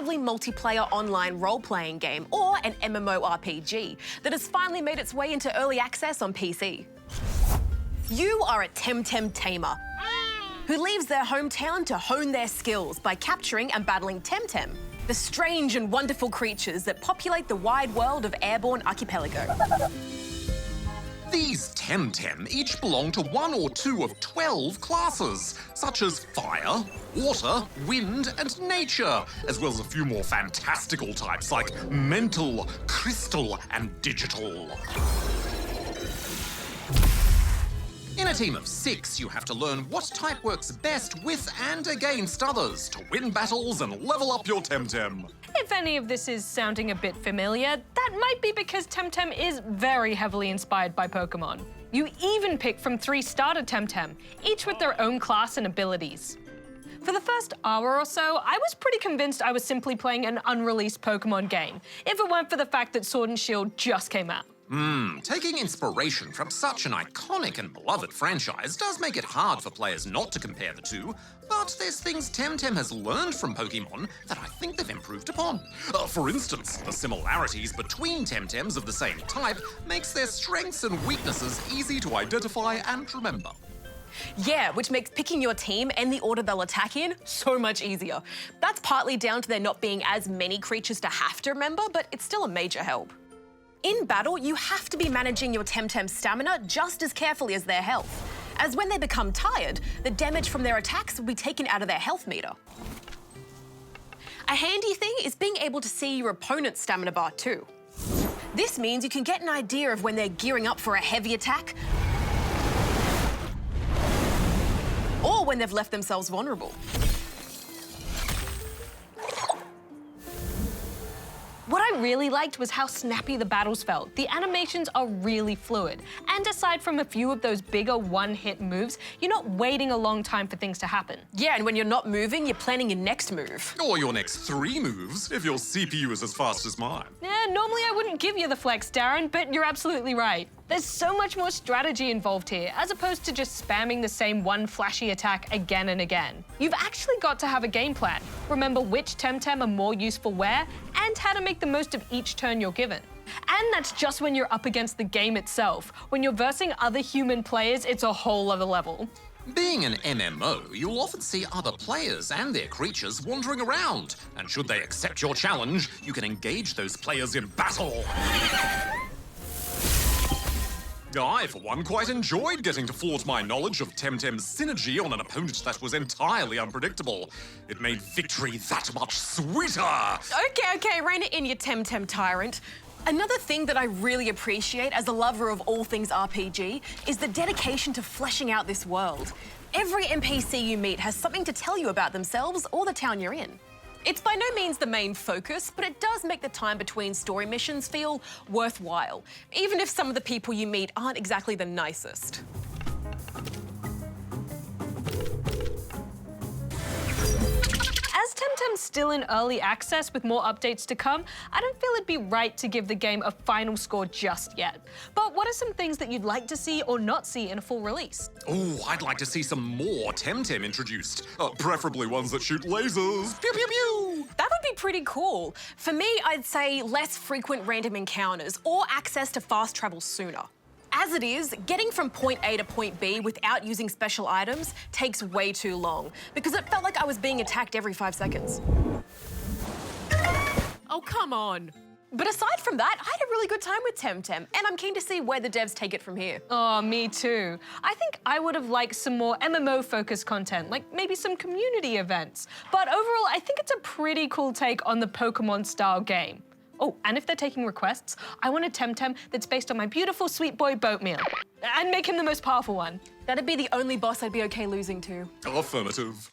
lively multiplayer online role-playing game, or an MMORPG, that has finally made its way into early access on PC. You are a Temtem tamer who leaves their hometown to hone their skills by capturing and battling Temtem, the strange and wonderful creatures that populate the wide world of Airborne Archipelago. These Temtem each belong to one or two of 12 classes, such as fire, water, wind, and nature, as well as a few more fantastical types like mental, crystal, and digital. In a team of 6, you have to learn what type works best with and against others to win battles and level up your Temtem. If any of this is sounding a bit familiar, that might be because Temtem is very heavily inspired by Pokemon. You even pick from 3 starter Temtem, each with their own class and abilities. For the first hour or so, I was pretty convinced I was simply playing an unreleased Pokemon game, if it weren't for the fact that Sword and Shield just came out. Taking inspiration from such an iconic and beloved franchise does make it hard for players not to compare the two, but there's things Temtem has learned from Pokemon that I think they've improved upon. For instance, the similarities between Temtems of the same type makes their strengths and weaknesses easy to identify and remember. Yeah, which makes picking your team and the order they'll attack in so much easier. That's partly down to there not being as many creatures to have to remember, but it's still a major help. In battle, you have to be managing your Temtem's stamina just as carefully as their health, as when they become tired, the damage from their attacks will be taken out of their health meter. A handy thing is being able to see your opponent's stamina bar too. This means you can get an idea of when they're gearing up for a heavy attack, or when they've left themselves vulnerable. What I really liked was how snappy the battles felt. The animations are really fluid. And aside from a few of those bigger one-hit moves, you're not waiting a long time for things to happen. Yeah, and when you're not moving, you're planning your next move. Or your next 3 moves, if your CPU is as fast as mine. Yeah, normally I wouldn't give you the flex, Darren, but you're absolutely right. There's so much more strategy involved here, as opposed to just spamming the same one flashy attack again and again. You've actually got to have a game plan, remember which Temtem are more useful where, and how to make the most of each turn you're given. And that's just when you're up against the game itself. When you're versing other human players, it's a whole other level. Being an MMO, you'll often see other players and their creatures wandering around, and should they accept your challenge, you can engage those players in battle. I, for one, quite enjoyed getting to flaunt my knowledge of Temtem's synergy on an opponent that was entirely unpredictable. It made victory that much sweeter! Okay, rein it in, you Temtem tyrant. Another thing that I really appreciate as a lover of all things RPG is the dedication to fleshing out this world. Every NPC you meet has something to tell you about themselves or the town you're in. It's by no means the main focus, but it does make the time between story missions feel worthwhile, even if some of the people you meet aren't exactly the nicest. As Temtem's still in early access with more updates to come, I don't feel it'd be right to give the game a final score just yet. But what are some things that you'd like to see or not see in a full release? Oh, I'd like to see some more Temtem introduced. Preferably ones that shoot lasers. Pew, pew, pew! That would be pretty cool. For me, I'd say less frequent random encounters or access to fast travel sooner. As it is, getting from point A to point B without using special items takes way too long, because it felt like I was being attacked every 5 seconds. Oh, come on. But aside from that, I had a really good time with Temtem, and I'm keen to see where the devs take it from here. Oh, me too. I think I would have liked some more MMO-focused content, like maybe some community events. But overall, I think it's a pretty cool take on the Pokemon-style game. Oh, and if they're taking requests, I want a Temtem that's based on my beautiful sweet boy Boatmeal. And make him the most powerful one. That'd be the only boss I'd be okay losing to. Affirmative.